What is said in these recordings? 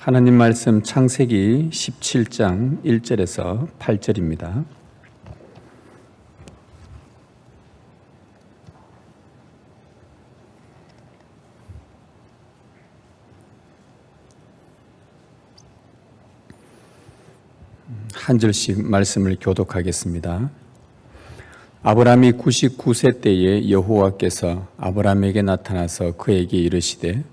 하나님 말씀 창세기 17장 1절에서 8절입니다. 한 절씩 말씀을 교독하겠습니다. 아브라함이 99세 때에 여호와께서 아브라함에게 나타나서 그에게 이르시되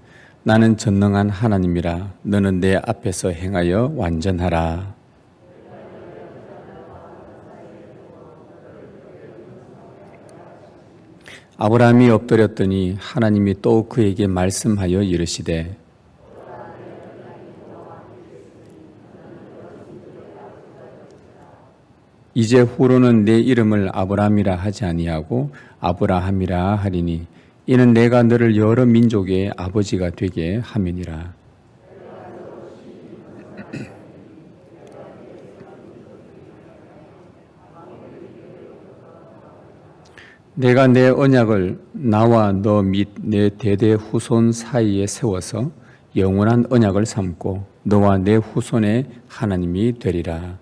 나는 전능한 하나님이라 너는 내 앞에서 행하여 완전하라. 아브라함이 엎드렸더니 하나님이 또 그에게 말씀하여 이르시되 이제 후로는 내 이름을 아브라함이라 하지 아니하고 아브라함이라 하리니 이는 내가 너를 여러 민족의 아버지가 되게 함이니라. 내가 내 언약을 나와 너 및 내 대대 후손 사이에 세워서 영원한 언약을 삼고 너와 내 후손의 하나님이 되리라.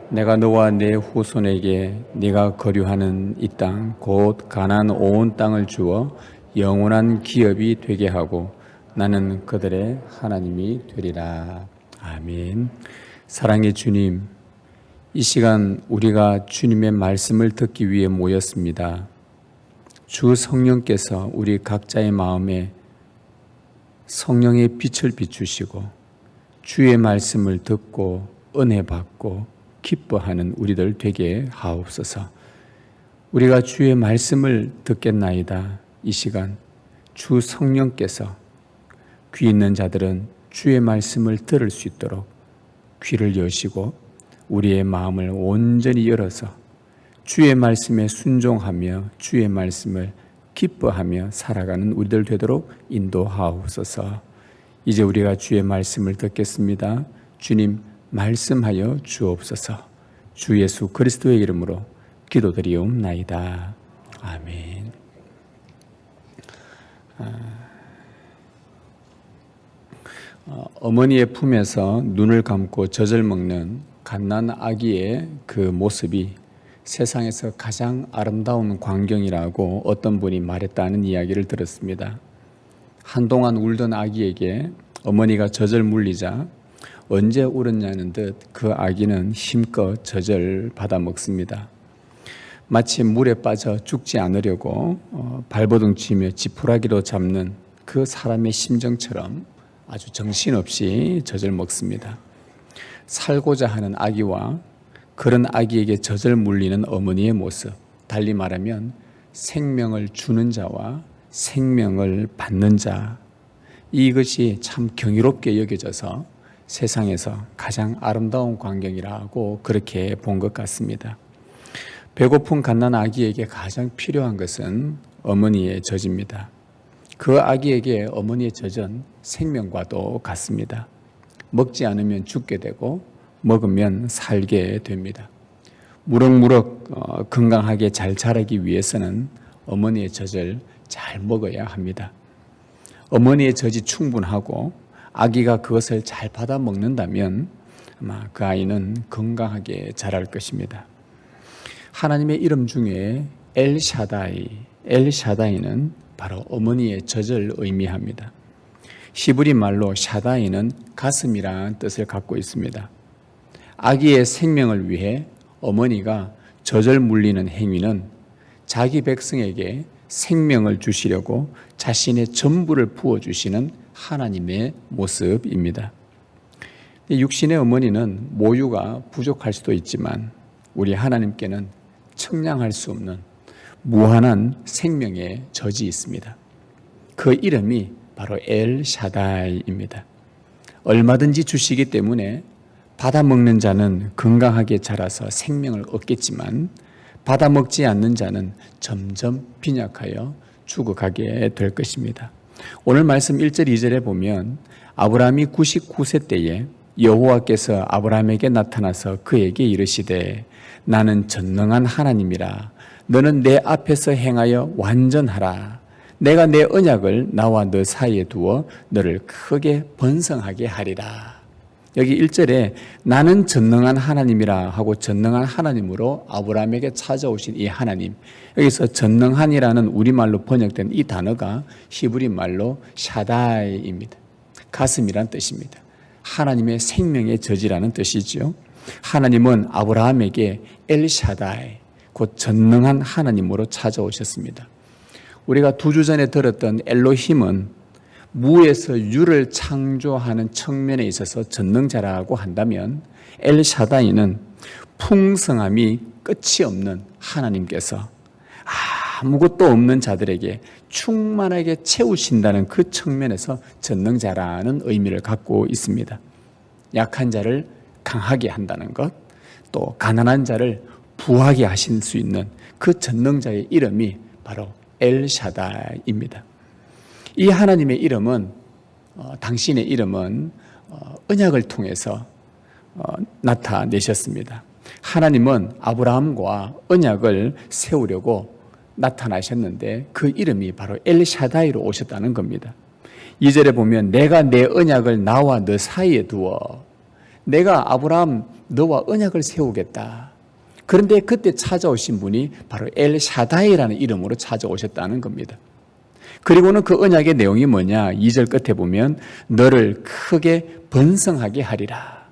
내가 너와 내 후손에게 네가 거류하는 이 땅 곧 가나안 온 땅을 주어 영원한 기업이 되게 하고 나는 그들의 하나님이 되리라. 아멘. 사랑의 주님, 이 시간 우리가 주님의 말씀을 듣기 위해 모였습니다. 주 성령께서 우리 각자의 마음에 성령의 빛을 비추시고 주의 말씀을 듣고 은혜 받고 기뻐하는 우리들 되게 하옵소서. 우리가 주의 말씀을 듣겠나이다. 이 시간 주 성령께서 귀 있는 자들은 주의 말씀을 들을 수 있도록 귀를 여시고 우리의 마음을 온전히 열어서 주의 말씀에 순종하며 주의 말씀을 기뻐하며 살아가는 우리들 되도록 인도하옵소서. 이제 우리가 주의 말씀을 듣겠습니다. 주님 말씀하여 주옵소서. 주 예수 그리스도의 이름으로 기도드리옵나이다. 아멘. 어머니의 품에서 눈을 감고 젖을 먹는 갓난 아기의 그 모습이 세상에서 가장 아름다운 광경이라고 어떤 분이 말했다는 이야기를 들었습니다. 한동안 울던 아기에게 어머니가 젖을 물리자 언제 울었냐는 듯 그 아기는 힘껏 젖을 받아 먹습니다. 마치 물에 빠져 죽지 않으려고 발버둥 치며 지푸라기로 잡는 그 사람의 심정처럼 아주 정신없이 젖을 먹습니다. 살고자 하는 아기와 그런 아기에게 젖을 물리는 어머니의 모습, 달리 말하면 생명을 주는 자와 생명을 받는 자, 이것이 참 경이롭게 여겨져서 세상에서 가장 아름다운 광경이라고 그렇게 본 것 같습니다. 배고픈 갓난 아기에게 가장 필요한 것은 어머니의 젖입니다. 그 아기에게 어머니의 젖은 생명과도 같습니다. 먹지 않으면 죽게 되고 먹으면 살게 됩니다. 무럭무럭 건강하게 잘 자라기 위해서는 어머니의 젖을 잘 먹어야 합니다. 어머니의 젖이 충분하고 아기가 그것을 잘 받아 먹는다면 아마 그 아이는 건강하게 자랄 것입니다. 하나님의 이름 중에 엘샤다이는 바로 어머니의 젖을 의미합니다. 히브리 말로 샤다이는 가슴이라는 뜻을 갖고 있습니다. 아기의 생명을 위해 어머니가 젖을 물리는 행위는 자기 백성에게 생명을 주시려고 자신의 전부를 부어주시는 하나님의 모습입니다. 육신의 어머니는 모유가 부족할 수도 있지만 우리 하나님께는 측량할 수 없는 무한한 생명의 젖이 있습니다. 그 이름이 바로 엘샤다이입니다. 얼마든지 주시기 때문에 받아먹는 자는 건강하게 자라서 생명을 얻겠지만 받아먹지 않는 자는 점점 빈약하여 죽어가게 될 것입니다. 오늘 말씀 1절 2절에 보면 아브라함이 99세 때에 여호와께서 아브라함에게 나타나서 그에게 이르시되 나는 전능한 하나님이라 너는 내 앞에서 행하여 완전하라. 내가 내 언약을 나와 너 사이에 두어 너를 크게 번성하게 하리라. 여기 1절에 나는 전능한 하나님이라 하고 전능한 하나님으로 아브라함에게 찾아오신 이 하나님, 여기서 전능한이라는 우리말로 번역된 이 단어가 히브리 말로 샤다이입니다. 가슴이란 뜻입니다. 하나님의 생명의 저지라는 뜻이죠. 하나님은 아브라함에게 엘샤다이, 곧 전능한 하나님으로 찾아오셨습니다. 우리가 2주 전에 들었던 엘로힘은 무에서 유를 창조하는 측면에 있어서 전능자라고 한다면, 엘샤다이는 풍성함이 끝이 없는 하나님께서 아무것도 없는 자들에게 충만하게 채우신다는 그 측면에서 전능자라는 의미를 갖고 있습니다. 약한 자를 강하게 한다는 것, 또 가난한 자를 부하게 하실 수 있는 그 전능자의 이름이 바로 엘샤다이입니다. 이 하나님의 이름은, 당신의 이름은 언약을 통해서 나타내셨습니다. 하나님은 아브라함과 언약을 세우려고 나타나셨는데 그 이름이 바로 엘샤다이로 오셨다는 겁니다. 2절에 보면 내가 내 언약을 나와 너 사이에 두어, 내가 아브라함 너와 언약을 세우겠다. 그런데 그때 찾아오신 분이 바로 엘샤다이라는 이름으로 찾아오셨다는 겁니다. 그리고는 그 언약의 내용이 뭐냐? 2절 끝에 보면 너를 크게 번성하게 하리라.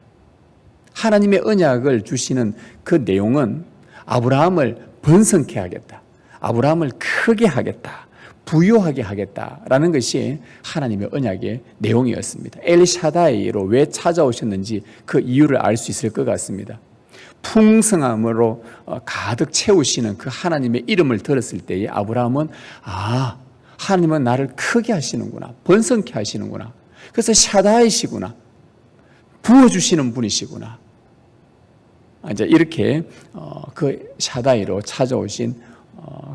하나님의 언약을 주시는 그 내용은 아브라함을 번성케 하겠다, 아브라함을 크게 하겠다, 부유하게 하겠다라는 것이 하나님의 언약의 내용이었습니다. 엘샤다이로 왜 찾아오셨는지 그 이유를 알 수 있을 것 같습니다. 풍성함으로 가득 채우시는 그 하나님의 이름을 들었을 때에 아브라함은 하나님은 나를 크게 하시는구나, 번성케 하시는구나, 그래서 샤다이시구나, 부어주시는 분이시구나, 이제 이렇게 그 샤다이로 찾아오신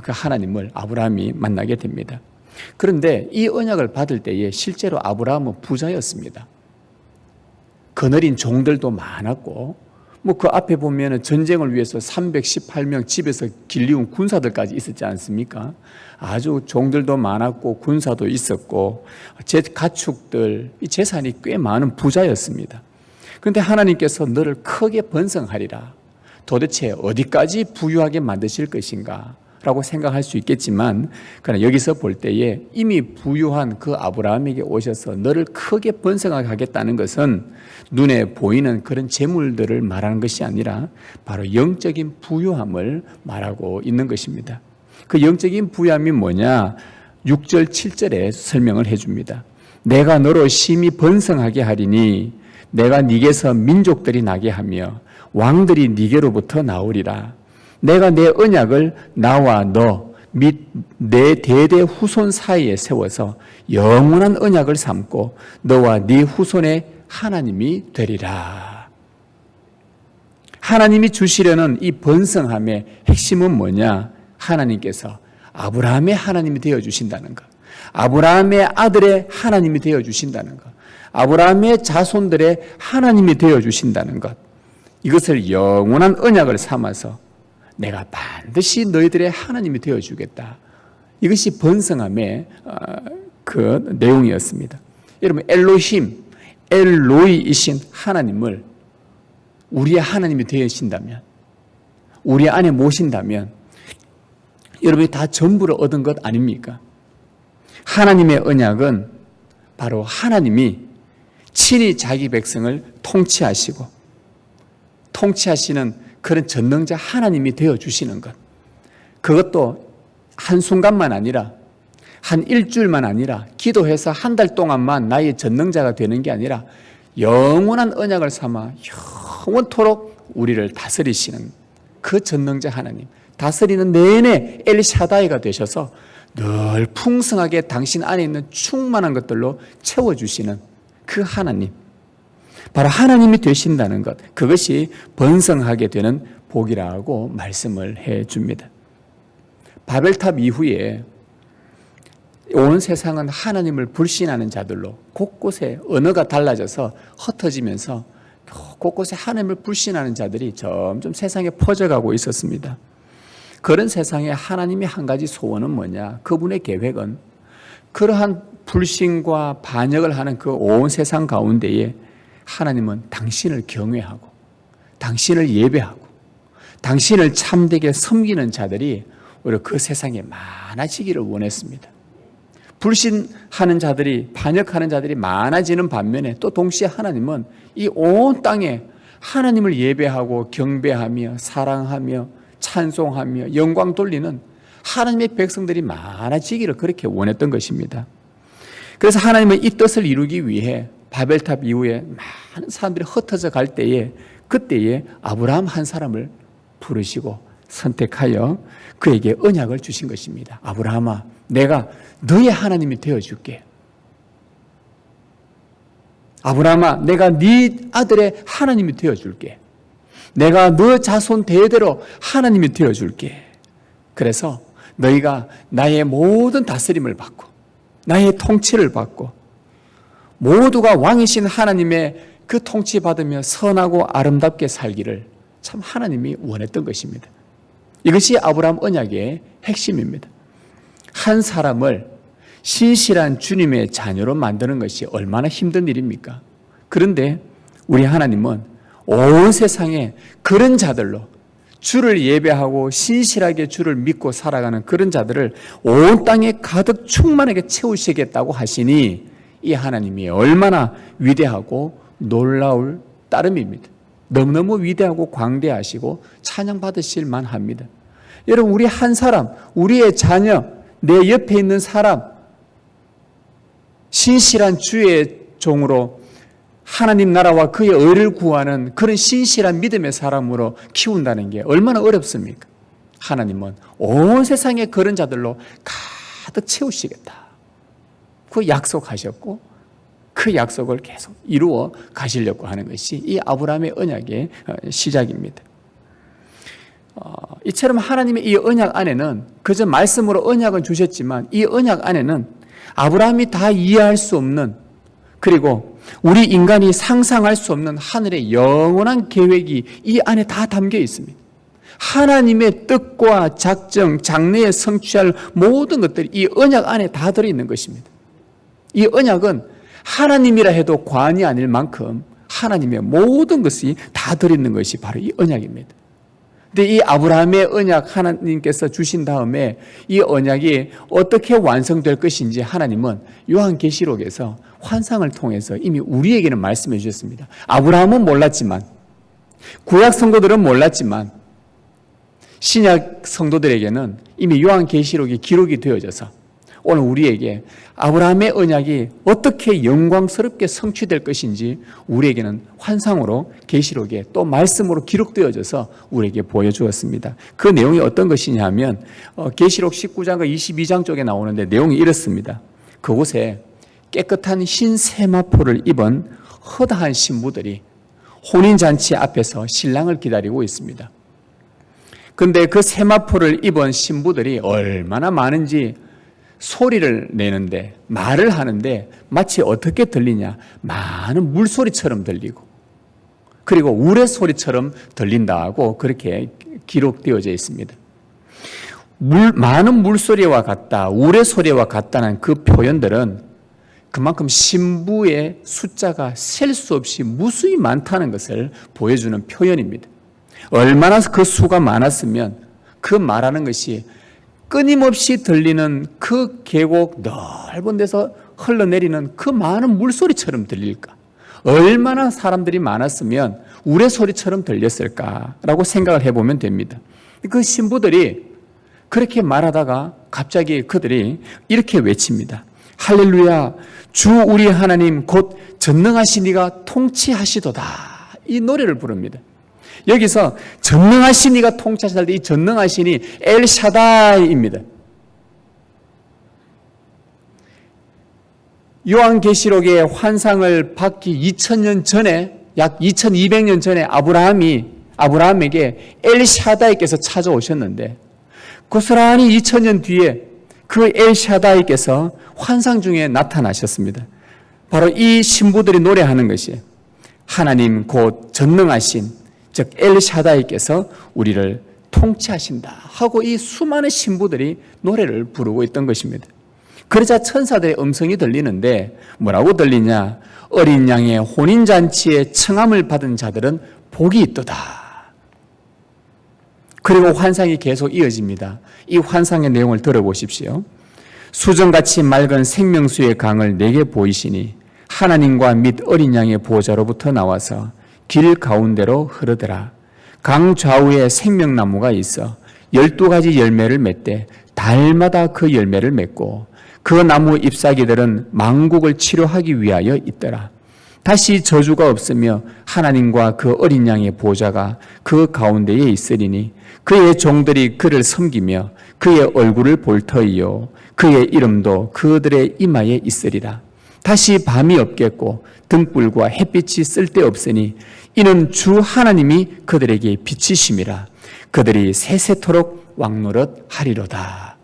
그 하나님을 아브라함이 만나게 됩니다. 그런데 이 언약을 받을 때에 실제로 아브라함은 부자였습니다. 거느린 종들도 많았고, 그 앞에 보면 전쟁을 위해서 318명 집에서 길리운 군사들까지 있었지 않습니까? 아주 종들도 많았고 군사도 있었고 가축들, 이 재산이 꽤 많은 부자였습니다. 그런데 하나님께서 너를 크게 번성하리라. 도대체 어디까지 부유하게 만드실 것인가? 라고 생각할 수 있겠지만, 그러나 여기서 볼 때에 이미 부유한 그 아브라함에게 오셔서 너를 크게 번성하게 하겠다는 것은 눈에 보이는 그런 재물들을 말하는 것이 아니라 바로 영적인 부유함을 말하고 있는 것입니다. 그 영적인 부유함이 뭐냐? 6절 7절에 설명을 해줍니다. 내가 너로 심히 번성하게 하리니 내가 네게서 민족들이 나게 하며 왕들이 네게로부터 나오리라. 내가 내 언약을 나와 너 및 내 대대 후손 사이에 세워서 영원한 언약을 삼고 너와 네 후손의 하나님이 되리라. 하나님이 주시려는 이 번성함의 핵심은 뭐냐? 하나님께서 아브라함의 하나님이 되어주신다는 것, 아브라함의 아들의 하나님이 되어주신다는 것, 아브라함의 자손들의 하나님이 되어주신다는 것, 이것을 영원한 언약을 삼아서 내가 반드시 너희들의 하나님이 되어주겠다. 이것이 번성함의 그 내용이었습니다. 여러분, 엘로힘, 엘로이이신 하나님을 우리의 하나님이 되신다면, 우리 안에 모신다면 여러분이 다 전부를 얻은 것 아닙니까? 하나님의 언약은 바로 하나님이 친히 자기 백성을 통치하시고 통치하시는 그런 전능자 하나님이 되어주시는 것, 그것도 한순간만 아니라 한 일주일만 아니라 기도해서 한 달 동안만 나의 전능자가 되는 게 아니라 영원한 언약을 삼아 영원토록 우리를 다스리시는 그 전능자 하나님, 다스리는 내내 엘샤다이가 되셔서 늘 풍성하게 당신 안에 있는 충만한 것들로 채워주시는 그 하나님, 바로 하나님이 되신다는 것, 그것이 번성하게 되는 복이라고 말씀을 해줍니다. 바벨탑 이후에 온 세상은 하나님을 불신하는 자들로 곳곳에 언어가 달라져서 흩어지면서 곳곳에 하나님을 불신하는 자들이 점점 세상에 퍼져가고 있었습니다. 그런 세상에 하나님의 한 가지 소원은 뭐냐? 그분의 계획은 그러한 불신과 반역을 하는 그 온 세상 가운데에 하나님은 당신을 경외하고 당신을 예배하고 당신을 참되게 섬기는 자들이 오히려 그 세상에 많아지기를 원했습니다. 불신하는 자들이, 반역하는 자들이 많아지는 반면에 또 동시에 하나님은 이 온 땅에 하나님을 예배하고 경배하며 사랑하며 찬송하며 영광 돌리는 하나님의 백성들이 많아지기를 그렇게 원했던 것입니다. 그래서 하나님은 이 뜻을 이루기 위해 바벨탑 이후에 많은 사람들이 흩어져 갈 때에 그때에 아브라함 한 사람을 부르시고 선택하여 그에게 언약을 주신 것입니다. 아브라함아, 내가 너의 하나님이 되어줄게. 아브라함아, 내가 네 아들의 하나님이 되어줄게. 내가 너 자손 대대로 하나님이 되어줄게. 그래서 너희가 나의 모든 다스림을 받고 나의 통치를 받고 모두가 왕이신 하나님의 그 통치 받으며 선하고 아름답게 살기를 참 하나님이 원했던 것입니다. 이것이 아브라함 언약의 핵심입니다. 한 사람을 신실한 주님의 자녀로 만드는 것이 얼마나 힘든 일입니까? 그런데 우리 하나님은 온 세상에 그런 자들로 주를 예배하고 신실하게 주를 믿고 살아가는 그런 자들을 온 땅에 가득 충만하게 채우시겠다고 하시니 이 하나님이 얼마나 위대하고 놀라울 따름입니다. 너무너무 위대하고 광대하시고 찬양받으실 만합니다. 여러분, 우리 한 사람, 우리의 자녀, 내 옆에 있는 사람, 신실한 주의 종으로 하나님 나라와 그의 의를 구하는 그런 신실한 믿음의 사람으로 키운다는 게 얼마나 어렵습니까? 하나님은 온 세상의 그런 자들로 가득 채우시겠다. 그 약속하셨고 그 약속을 계속 이루어 가시려고 하는 것이 이 아브라함의 언약의 시작입니다. 이처럼 하나님의 이 언약 안에는 그저 말씀으로 언약은 주셨지만 이 언약 안에는 아브라함이 다 이해할 수 없는, 그리고 우리 인간이 상상할 수 없는 하늘의 영원한 계획이 이 안에 다 담겨 있습니다. 하나님의 뜻과 작정, 장래에 성취할 모든 것들이 이 언약 안에 다 들어있는 것입니다. 이 언약은 하나님이라 해도 과언이 아닐 만큼 하나님의 모든 것이 다 들어있는 것이 바로 이 언약입니다. 근데 이 아브라함의 언약 하나님께서 주신 다음에 이 언약이 어떻게 완성될 것인지 하나님은 요한계시록에서 환상을 통해서 이미 우리에게는 말씀해 주셨습니다. 아브라함은 몰랐지만, 구약 성도들은 몰랐지만 신약 성도들에게는 이미 요한계시록이 기록이 되어져서 오늘 우리에게 아브라함의 언약이 어떻게 영광스럽게 성취될 것인지 우리에게는 환상으로 계시록에 또 말씀으로 기록되어져서 우리에게 보여주었습니다. 그 내용이 어떤 것이냐 하면 계시록 19장과 22장 쪽에 나오는데 내용이 이렇습니다. 그곳에 깨끗한 흰 세마포를 입은 허다한 신부들이 혼인잔치 앞에서 신랑을 기다리고 있습니다. 그런데 그 세마포를 입은 신부들이 얼마나 많은지 소리를 내는데, 말을 하는데 마치 어떻게 들리냐, 많은 물소리처럼 들리고 그리고 우레소리처럼 들린다고 그렇게 기록되어져 있습니다. 많은 물소리와 같다, 우레소리와 같다는 그 표현들은 그만큼 신부의 숫자가 셀 수 없이 무수히 많다는 것을 보여주는 표현입니다. 얼마나 그 수가 많았으면 그 말하는 것이 끊임없이 들리는 그 계곡 넓은 데서 흘러내리는 그 많은 물소리처럼 들릴까? 얼마나 사람들이 많았으면 우레소리처럼 들렸을까라고 생각을 해보면 됩니다. 그 신부들이 그렇게 말하다가 갑자기 그들이 이렇게 외칩니다. 할렐루야, 주 우리 하나님 곧 전능하신 이가 통치하시도다. 이 노래를 부릅니다. 여기서 전능하신 이가 통치하실 때 이 전능하신 이 엘샤다이입니다. 요한계시록의 환상을 받기 2000년 전에, 약 2200년 전에 아브라함에게 엘샤다이께서 찾아오셨는데 고스란히 2000년 뒤에 그 엘샤다이께서 환상 중에 나타나셨습니다. 바로 이 신부들이 노래하는 것이 하나님 곧 전능하신, 즉 엘샤다이께서 우리를 통치하신다 하고 이 수많은 신부들이 노래를 부르고 있던 것입니다. 그러자 천사들의 음성이 들리는데 뭐라고 들리냐? 어린 양의 혼인잔치에 청함을 받은 자들은 복이 있도다. 그리고 환상이 계속 이어집니다. 이 환상의 내용을 들어보십시오. 수정같이 맑은 생명수의 강을 내게 보이시니 하나님과 및 어린 양의 보호자로부터 나와서 길 가운데로 흐르더라. 강 좌우에 생명나무가 있어 12가지 열매를 맺되 달마다 그 열매를 맺고 그 나무 잎사귀들은 만국을 치료하기 위하여 있더라. 다시 저주가 없으며 하나님과 그 어린 양의 보호자가 그 가운데에 있으리니 그의 종들이 그를 섬기며 그의 얼굴을 볼 터이요 그의 이름도 그들의 이마에 있으리라. 다시 밤이 없겠고 등불과 햇빛이 쓸데없으니 이는 주 하나님이 그들에게 빛이심이라. 그들이 세세토록 왕노릇 하리로다.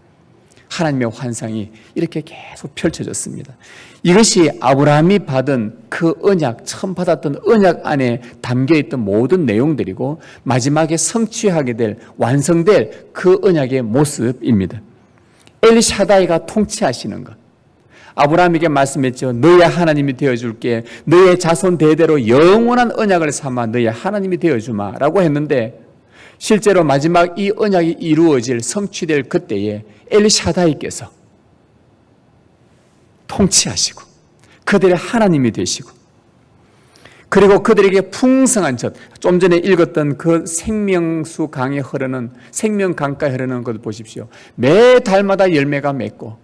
하나님의 환상이 이렇게 계속 펼쳐졌습니다. 이것이 아브라함이 받은 그 언약, 처음 받았던 언약 안에 담겨있던 모든 내용들이고 마지막에 성취하게 될, 완성될 그 언약의 모습입니다. 엘샤다이가 통치하시는 것. 아브라함에게 말씀했죠. 너의 하나님이 되어줄게. 너의 자손 대대로 영원한 언약을 삼아 너의 하나님이 되어주마 라고 했는데 실제로 마지막 이 언약이 이루어질 성취될 그때에 엘샤다이께서 통치하시고 그들의 하나님이 되시고 그리고 그들에게 풍성한 젖, 좀 전에 읽었던 그 생명수 강에 흐르는 생명강가에 흐르는 것을 보십시오. 매 달마다 열매가 맺고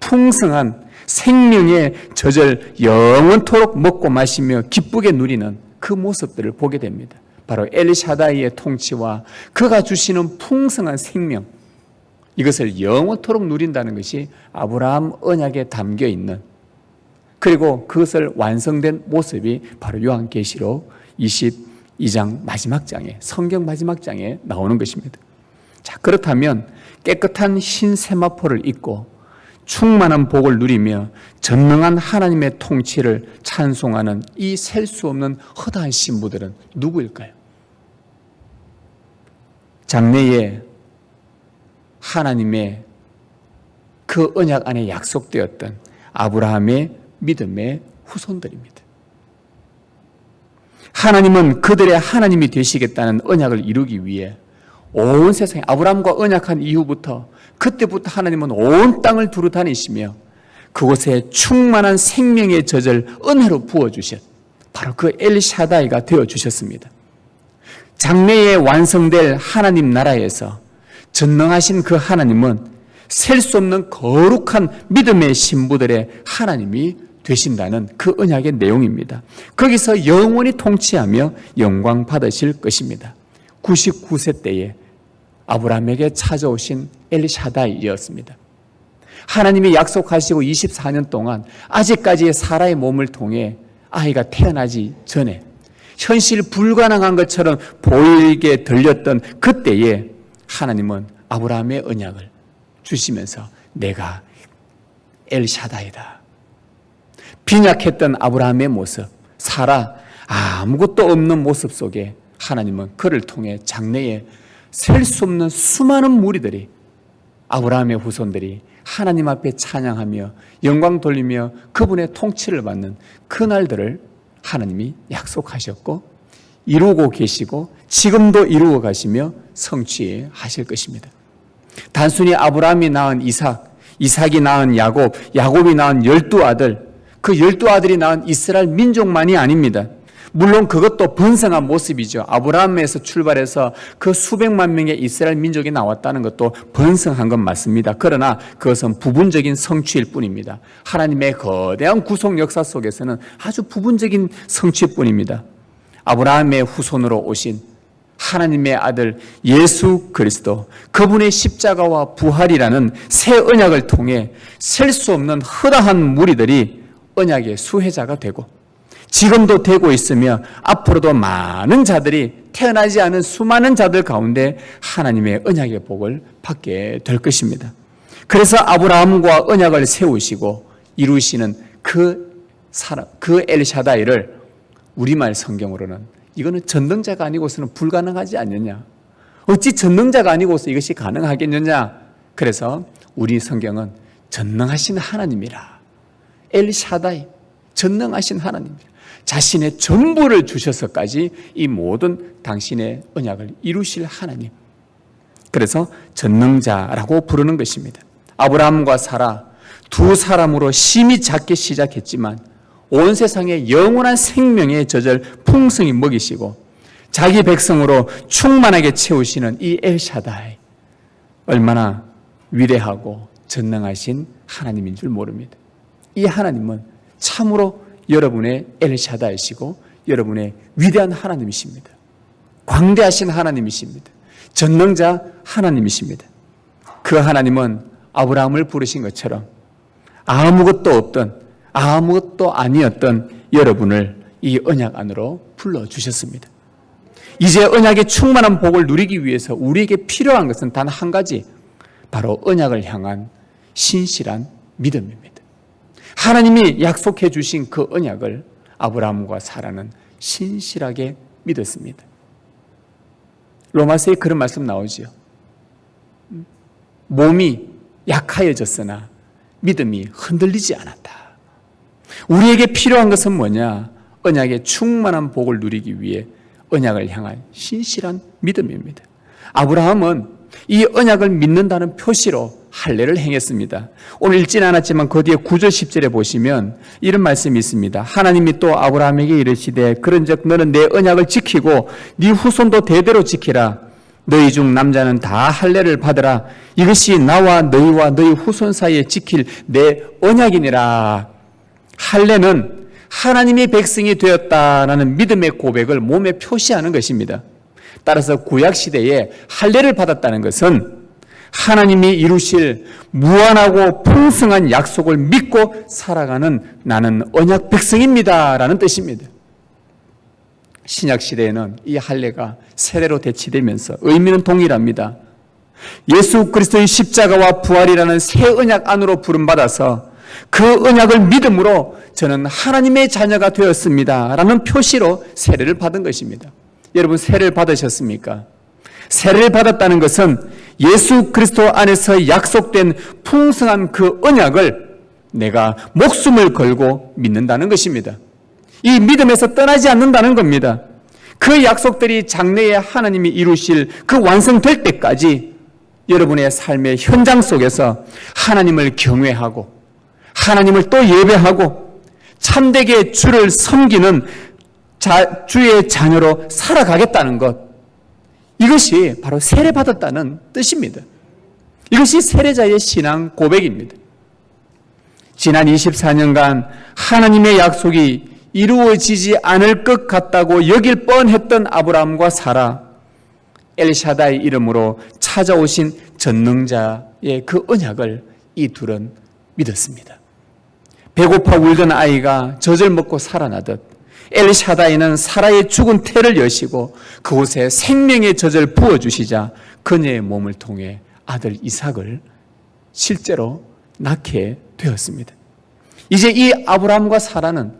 풍성한 생명의 젖을 영원토록 먹고 마시며 기쁘게 누리는 그 모습들을 보게 됩니다. 바로 엘샤다이의 통치와 그가 주시는 풍성한 생명, 이것을 영원토록 누린다는 것이 아브라함 언약에 담겨 있는, 그리고 그것을 완성된 모습이 바로 요한계시록 22장 마지막 장에, 성경 마지막 장에 나오는 것입니다. 자, 그렇다면 깨끗한 흰 세마포를 입고 충만한 복을 누리며 전능한 하나님의 통치를 찬송하는 이 셀 수 없는 허다한 신부들은 누구일까요? 장래에 하나님의 그 언약 안에 약속되었던 아브라함의 믿음의 후손들입니다. 하나님은 그들의 하나님이 되시겠다는 언약을 이루기 위해 온 세상에 아브라함과 언약한 이후부터 그때부터 하나님은 온 땅을 두루 다니시며 그곳에 충만한 생명의 젖을 은혜로 부어주신 바로 그 엘샤다이가 되어주셨습니다. 장래에 완성될 하나님 나라에서 전능하신 그 하나님은 셀 수 없는 거룩한 믿음의 신부들의 하나님이 되신다는 그 언약의 내용입니다. 거기서 영원히 통치하며 영광 받으실 것입니다. 99세 때에 아브라함에게 찾아오신 엘샤다이였습니다. 하나님이 약속하시고 24년 동안 아직까지의 사라의 몸을 통해 아이가 태어나지 전에 현실 불가능한 것처럼 보이게 들렸던 그때에 하나님은 아브라함의 언약을 주시면서 내가 엘샤다이다. 빈약했던 아브라함의 모습, 사라 아무것도 없는 모습 속에 하나님은 그를 통해 장래에 셀 수 없는 수많은 무리들이, 아브라함의 후손들이 하나님 앞에 찬양하며 영광 돌리며 그분의 통치를 받는 그날들을 하나님이 약속하셨고 이루고 계시고 지금도 이루어 가시며 성취하실 것입니다. 단순히 아브라함이 낳은 이삭, 이삭이 낳은 야곱, 야곱이 낳은 12아들, 그 12아들이 낳은 이스라엘 민족만이 아닙니다. 물론 그것도 번성한 모습이죠. 아브라함에서 출발해서 그 수백만 명의 이스라엘 민족이 나왔다는 것도 번성한 건 맞습니다. 그러나 그것은 부분적인 성취일 뿐입니다. 하나님의 거대한 구속 역사 속에서는 아주 부분적인 성취일 뿐입니다. 아브라함의 후손으로 오신 하나님의 아들 예수 그리스도, 그분의 십자가와 부활이라는 새 언약을 통해 셀 수 없는 허다한 무리들이 언약의 수혜자가 되고 지금도 되고 있으며 앞으로도 많은 자들이, 태어나지 않은 수많은 자들 가운데 하나님의 언약의 복을 받게 될 것입니다. 그래서 아브라함과 언약을 세우시고 이루시는 그 사람, 그 엘샤다이를 우리말 성경으로는 이거는 전능자가 아니고서는 불가능하지 않느냐, 어찌 전능자가 아니고서 이것이 가능하겠느냐. 그래서 우리 성경은 전능하신 하나님이라. 엘샤다이, 전능하신 하나님이라. 자신의 전부를 주셔서까지 이 모든 당신의 언약을 이루실 하나님. 그래서 전능자라고 부르는 것입니다. 아브라함과 사라 두 사람으로 심히 작게 시작했지만 온 세상에 영원한 생명의 젖을 풍성히 먹이시고 자기 백성으로 충만하게 채우시는 이 엘샤다이, 얼마나 위대하고 전능하신 하나님인 줄 모릅니다. 이 하나님은 참으로 여러분의 엘샤다이시고 여러분의 위대한 하나님이십니다. 광대하신 하나님이십니다. 전능자 하나님이십니다. 그 하나님은 아브라함을 부르신 것처럼 아무것도 없던, 아무것도 아니었던 여러분을 이 언약 안으로 불러주셨습니다. 이제 언약의 충만한 복을 누리기 위해서 우리에게 필요한 것은 단 한 가지, 바로 언약을 향한 신실한 믿음입니다. 하나님이 약속해 주신 그 언약을 아브라함과 사라는 신실하게 믿었습니다. 로마서에 그런 말씀 나오지요. 몸이 약하여졌으나 믿음이 흔들리지 않았다. 우리에게 필요한 것은 뭐냐? 언약의 충만한 복을 누리기 위해 언약을 향한 신실한 믿음입니다. 아브라함은 이 언약을 믿는다는 표시로 할례를 행했습니다. 오늘 읽지는 않았지만 그 뒤에 9절 10절에 보시면 이런 말씀이 있습니다. 하나님이 또 아브라함에게 이르시되 그런즉 너는 내 언약을 지키고 네 후손도 대대로 지키라. 너희 중 남자는 다 할례를 받으라. 이것이 나와 너희와 너희 후손 사이에 지킬 내 언약이니라. 할례는 하나님의 백성이 되었다라는 믿음의 고백을 몸에 표시하는 것입니다. 따라서 구약시대에 할례를 받았다는 것은 하나님이 이루실 무한하고 풍성한 약속을 믿고 살아가는 나는 언약 백성입니다 라는 뜻입니다. 신약시대에는 이 할례가 세례로 대치되면서 의미는 동일합니다. 예수 그리스도의 십자가와 부활이라는 새 언약 안으로 부름받아서 그 언약을 믿음으로 저는 하나님의 자녀가 되었습니다 라는 표시로 세례를 받은 것입니다. 여러분, 세례를 받으셨습니까? 세례를 받았다는 것은 예수 그리스도 안에서 약속된 풍성한 그 언약을 내가 목숨을 걸고 믿는다는 것입니다. 이 믿음에서 떠나지 않는다는 겁니다. 그 약속들이 장래에 하나님이 이루실 그 완성될 때까지 여러분의 삶의 현장 속에서 하나님을 경외하고 하나님을 또 예배하고 참되게 주를 섬기는 주의 자녀로 살아가겠다는 것, 이것이 바로 세례받았다는 뜻입니다. 이것이 세례자의 신앙 고백입니다. 지난 24년간 하나님의 약속이 이루어지지 않을 것 같다고 여길 뻔했던 아브라함과 사라, 엘샤다이 이름으로 찾아오신 전능자의 그 언약을 이 둘은 믿었습니다. 배고파 울던 아이가 젖을 먹고 살아나듯 엘샤다이는 사라의 죽은 태를 여시고 그곳에 생명의 젖을 부어주시자 그녀의 몸을 통해 아들 이삭을 실제로 낳게 되었습니다. 이제 이 아브라함과 사라는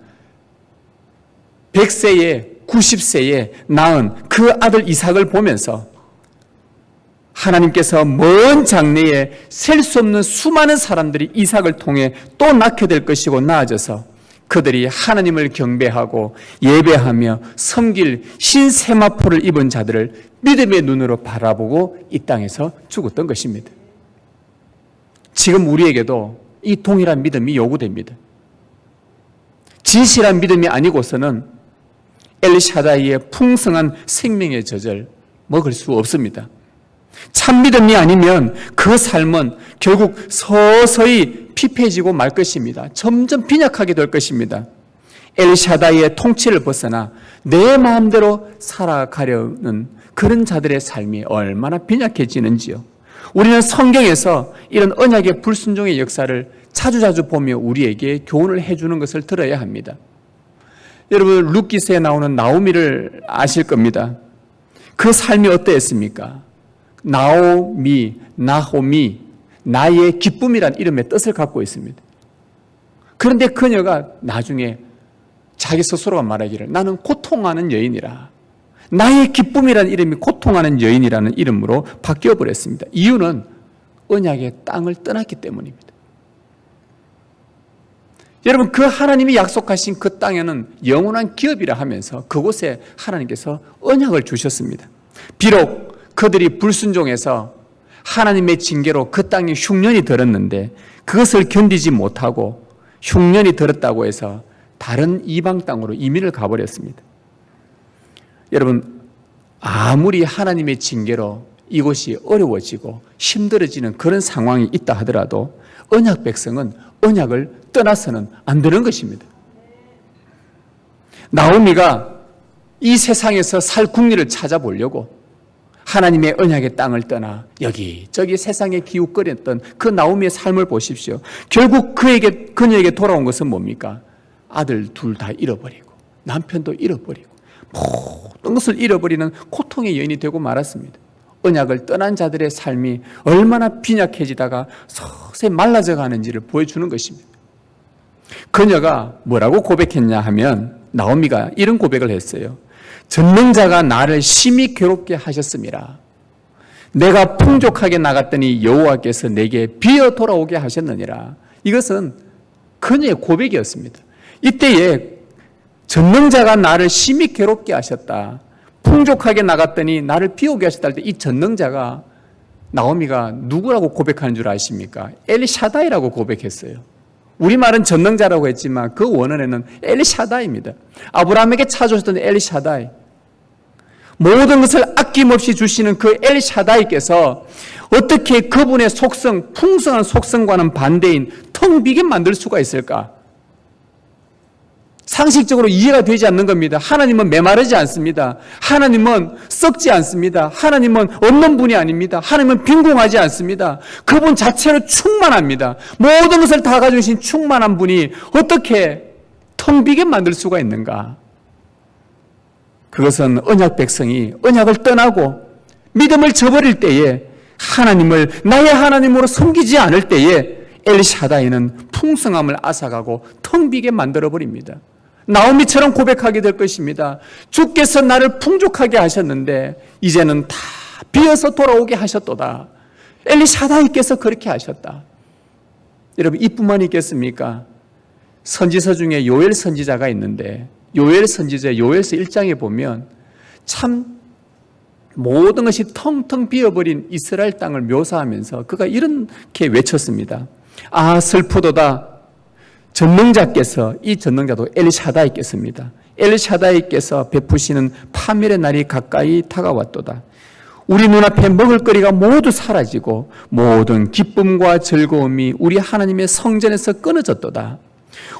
100세에 90세에 낳은 그 아들 이삭을 보면서 하나님께서 먼 장래에 셀 수 없는 수많은 사람들이 이삭을 통해 또 낳게 될 것이고 나아져서 그들이 하나님을 경배하고 예배하며 섬길 신세마포를 입은 자들을 믿음의 눈으로 바라보고 이 땅에서 죽었던 것입니다. 지금 우리에게도 이 동일한 믿음이 요구됩니다. 진실한 믿음이 아니고서는 엘샤다이의 풍성한 생명의 젖을 먹을 수 없습니다. 참 믿음이 아니면 그 삶은 결국 서서히 피폐해지고 말 것입니다. 점점 빈약하게 될 것입니다. 엘샤다이의 통치를 벗어나 내 마음대로 살아가려는 그런 자들의 삶이 얼마나 빈약해지는지요. 우리는 성경에서 이런 언약의 불순종의 역사를 자주자주 보며 우리에게 교훈을 해주는 것을 들어야 합니다. 여러분, 룻기서에 나오는 나오미를 아실 겁니다. 그 삶이 어떠했습니까? 나오미, 나의 기쁨이란 이름의 뜻을 갖고 있습니다. 그런데 그녀가 나중에 자기 스스로가 말하기를 나는 고통하는 여인이라, 나의 기쁨이란 이름이 고통하는 여인이라는 이름으로 바뀌어 버렸습니다. 이유는 언약의 땅을 떠났기 때문입니다. 여러분, 그 하나님이 약속하신 그 땅에는 영원한 기업이라 하면서 그곳에 하나님께서 언약을 주셨습니다. 비록 그들이 불순종해서 하나님의 징계로 그 땅에 흉년이 들었는데 그것을 견디지 못하고 흉년이 들었다고 해서 다른 이방 땅으로 이민을 가버렸습니다. 여러분, 아무리 하나님의 징계로 이곳이 어려워지고 힘들어지는 그런 상황이 있다 하더라도 언약 백성은 언약을 떠나서는 안 되는 것입니다. 나오미가 이 세상에서 살 국리를 찾아보려고 하나님의 언약의 땅을 떠나 여기저기 세상에 기웃거렸던 그 나오미의 삶을 보십시오. 결국 그녀에게 돌아온 것은 뭡니까? 아들 둘 다 잃어버리고 남편도 잃어버리고 모든 것을 잃어버리는 고통의 여인이 되고 말았습니다. 언약을 떠난 자들의 삶이 얼마나 빈약해지다가 서서히 말라져 가는지를 보여주는 것입니다. 그녀가 뭐라고 고백했냐 하면 나오미가 이런 고백을 했어요. 전능자가 나를 심히 괴롭게 하셨음이라. 내가 풍족하게 나갔더니 여호와께서 내게 비어 돌아오게 하셨느니라. 이것은 그녀의 고백이었습니다. 이때에 전능자가 나를 심히 괴롭게 하셨다. 풍족하게 나갔더니 나를 비오게 하셨다 할 때 이 전능자가 나오미가 누구라고 고백하는 줄 아십니까? 엘샤다이라고 고백했어요. 우리말은 전능자라고 했지만 그 원어에는 엘샤다이입니다. 아브라함에게 찾아오셨던 엘샤다이. 모든 것을 아낌없이 주시는 그 엘샤다이께서 어떻게 그분의 속성, 풍성한 속성과는 반대인 텅 비게 만들 수가 있을까? 상식적으로 이해가 되지 않는 겁니다. 하나님은 메마르지 않습니다. 하나님은 썩지 않습니다. 하나님은 없는 분이 아닙니다. 하나님은 빈궁하지 않습니다. 그분 자체로 충만합니다. 모든 것을 다 가지신 충만한 분이 어떻게 텅 비게 만들 수가 있는가? 그것은 언약 백성이 언약을 떠나고 믿음을 저버릴 때에 하나님을 나의 하나님으로 섬기지 않을 때에 엘샤다이는 풍성함을 앗아가고 텅 비게 만들어버립니다. 나오미처럼 고백하게 될 것입니다. 주께서 나를 풍족하게 하셨는데 이제는 다 비어서 돌아오게 하셨도다. 엘리샤다이께서 그렇게 하셨다. 여러분, 이뿐만 있겠습니까? 선지서 중에 요엘 선지자가 있는데 요엘 선지자 요엘서 1장에 보면 참 모든 것이 텅텅 비어버린 이스라엘 땅을 묘사하면서 그가 이렇게 외쳤습니다. 아, 슬프도다. 전능자께서, 이 전능자도 엘샤다이께서입니다. 엘샤다이께서 베푸시는 파멸의 날이 가까이 다가왔도다. 우리 눈앞에 먹을거리가 모두 사라지고 모든 기쁨과 즐거움이 우리 하나님의 성전에서 끊어졌도다.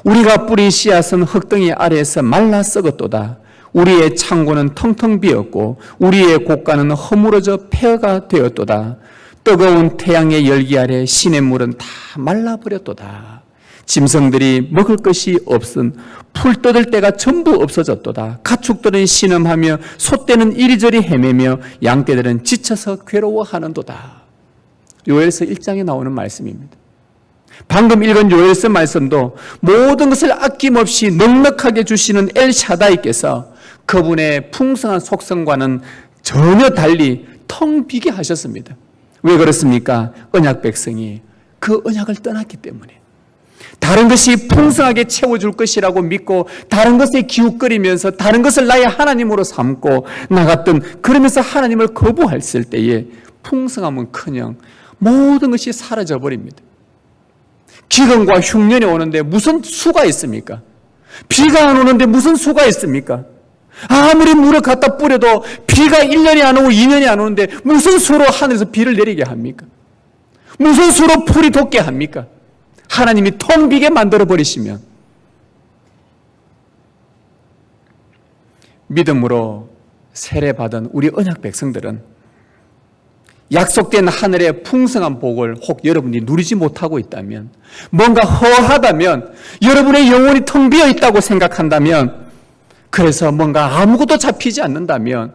우리가 뿌린 씨앗은 흙덩이 아래에서 말라 썩었도다. 우리의 창고는 텅텅 비었고 우리의 곳간은 허물어져 폐허가 되었도다. 뜨거운 태양의 열기 아래 시냇물은 다 말라버렸도다. 짐승들이 먹을 것이 없은 풀 뜯을 때가 전부 없어졌도다. 가축들은 신음하며 소떼는 이리저리 헤매며 양떼들은 지쳐서 괴로워하는도다. 요엘서 1장에 나오는 말씀입니다. 방금 읽은 요엘서 말씀도 모든 것을 아낌없이 넉넉하게 주시는 엘샤다이께서 그분의 풍성한 속성과는 전혀 달리 텅 비게 하셨습니다. 왜 그렇습니까? 언약 백성이 그 언약을 떠났기 때문에. 다른 것이 풍성하게 채워줄 것이라고 믿고 다른 것에 기웃거리면서 다른 것을 나의 하나님으로 삼고 나갔던, 그러면서 하나님을 거부했을 때에 풍성함은커녕 모든 것이 사라져버립니다. 기근과 흉년이 오는데 무슨 수가 있습니까? 비가 안 오는데 무슨 수가 있습니까? 아무리 물을 갖다 뿌려도 비가 1년이 안 오고 2년이 안 오는데 무슨 수로 하늘에서 비를 내리게 합니까? 무슨 수로 풀이 돋게 합니까? 하나님이 텅 비게 만들어버리시면 믿음으로 세례받은 우리 언약 백성들은 약속된 하늘의 풍성한 복을 혹 여러분이 누리지 못하고 있다면, 뭔가 허하다면, 여러분의 영혼이 텅 비어 있다고 생각한다면, 그래서 뭔가 아무것도 잡히지 않는다면,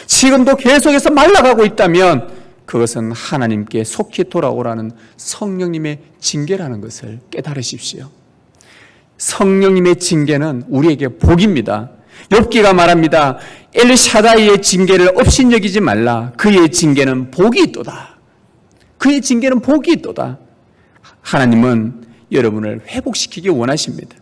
지금도 계속해서 말라가고 있다면 그것은 하나님께 속히 돌아오라는 성령님의 징계라는 것을 깨달으십시오. 성령님의 징계는 우리에게 복입니다. 욥기가 말합니다. 엘샤다이의 징계를 업신여기지 말라. 그의 징계는 복이 있도다. 그의 징계는 복이 있도다. 하나님은 여러분을 회복시키기 원하십니다.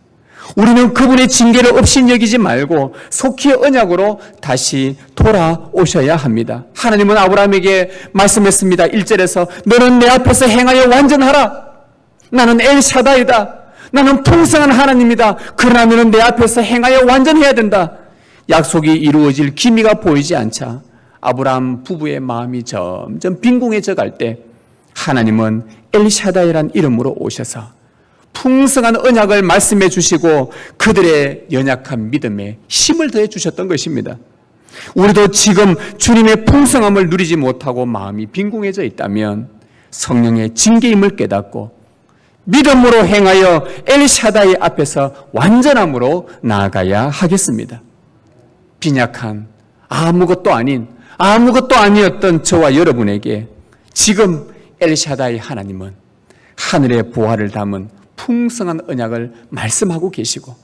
우리는 그분의 징계를 없인 여기지 말고 속히 언약으로 다시 돌아오셔야 합니다. 하나님은 아브라함에게 말씀했습니다. 1절에서 너는 내 앞에서 행하여 완전하라. 나는 엘샤다이다. 나는 풍성한 하나님이다. 그러나 너는 내 앞에서 행하여 완전해야 된다. 약속이 이루어질 기미가 보이지 않자 아브라함 부부의 마음이 점점 빈궁해져 갈 때 하나님은 엘샤다이란 이름으로 오셔서 풍성한 언약을 말씀해 주시고 그들의 연약한 믿음에 힘을 더해 주셨던 것입니다. 우리도 지금 주님의 풍성함을 누리지 못하고 마음이 빈궁해져 있다면 성령의 징계임을 깨닫고 믿음으로 행하여 엘샤다이 앞에서 완전함으로 나아가야 하겠습니다. 빈약한 아무것도 아니었던 저와 여러분에게 지금 엘샤다이 하나님은 하늘의 보화를 담은 풍성한 언약을 말씀하고 계시고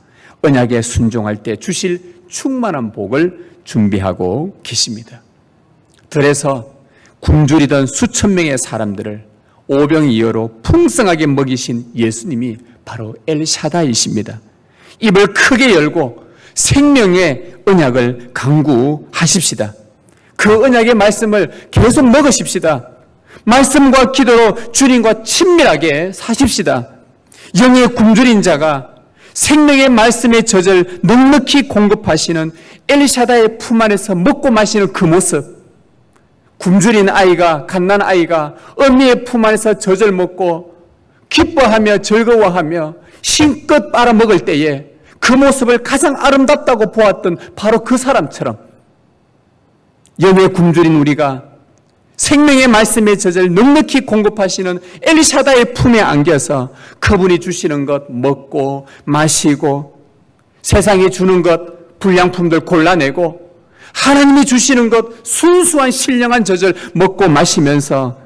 언약에 순종할 때 주실 충만한 복을 준비하고 계십니다. 들에서 굶주리던 수천 명의 사람들을 오병이어로 풍성하게 먹이신 예수님이 바로 엘샤다이십니다. 입을 크게 열고 생명의 언약을 강구하십시다. 그 언약의 말씀을 계속 먹으십시다. 말씀과 기도로 주님과 친밀하게 사십시다. 영의 굶주린 자가 생명의 말씀의 젖을 넉넉히 공급하시는 엘샤다의 품 안에서 먹고 마시는 그 모습, 굶주린 아이가, 갓난 아이가 어미의 품 안에서 젖을 먹고 기뻐하며 즐거워하며 힘껏 빨아먹을 때에 그 모습을 가장 아름답다고 보았던 바로 그 사람처럼 영의 굶주린 우리가 생명의 말씀의 젖을 넉넉히 공급하시는 엘샤다의 품에 안겨서 그분이 주시는 것 먹고 마시고 세상이 주는 것 불량품들 골라내고 하나님이 주시는 것 순수한 신령한 젖을 먹고 마시면서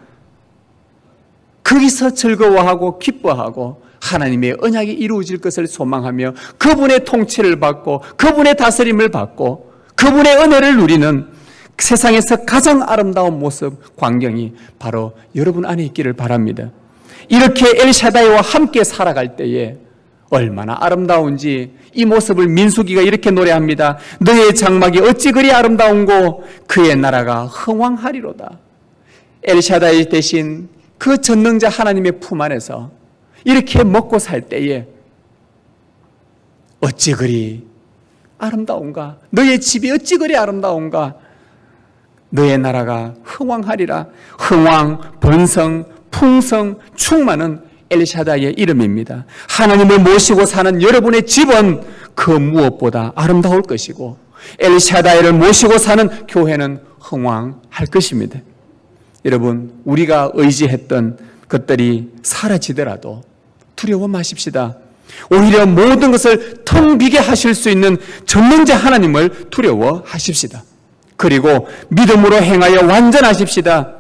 거기서 즐거워하고 기뻐하고 하나님의 언약이 이루어질 것을 소망하며 그분의 통치를 받고 그분의 다스림을 받고 그분의 은혜를 누리는 세상에서 가장 아름다운 모습, 광경이 바로 여러분 안에 있기를 바랍니다. 이렇게 엘샤다이와 함께 살아갈 때에 얼마나 아름다운지 이 모습을 민수기가 이렇게 노래합니다. 너의 장막이 어찌 그리 아름다운고 그의 나라가 흥왕하리로다. 엘샤다이 대신 그 전능자 하나님의 품 안에서 이렇게 먹고 살 때에 어찌 그리 아름다운가? 너의 집이 어찌 그리 아름다운가? 너의 나라가 흥왕하리라. 흥왕, 번성, 풍성, 충만은 엘샤다이의 이름입니다. 하나님을 모시고 사는 여러분의 집은 그 무엇보다 아름다울 것이고 엘샤다이를 모시고 사는 교회는 흥왕할 것입니다. 여러분, 우리가 의지했던 것들이 사라지더라도 두려워 마십시다. 오히려 모든 것을 텅 비게 하실 수 있는 전능자 하나님을 두려워하십시다. 그리고 믿음으로 행하여 완전하십시다.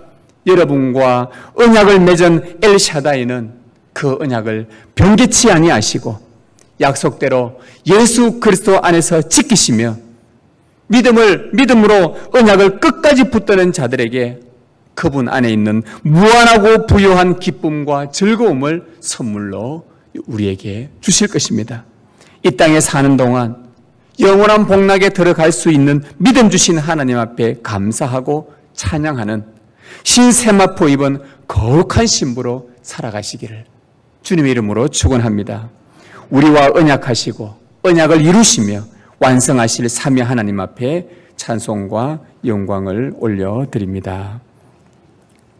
여러분과 언약을 맺은 엘샤다이는 그 언약을 변개치 아니하시고 약속대로 예수 그리스도 안에서 지키시며 믿음으로 언약을 끝까지 붙드는 자들에게 그분 안에 있는 무한하고 부요한 기쁨과 즐거움을 선물로 우리에게 주실 것입니다. 이 땅에 사는 동안 영원한 복락에 들어갈 수 있는 믿음 주신 하나님 앞에 감사하고 찬양하는 신세마포 입은 거룩한 신부로 살아가시기를 주님의 이름으로 축원합니다. 우리와 언약하시고 언약을 이루시며 완성하실 삼위 하나님 앞에 찬송과 영광을 올려드립니다.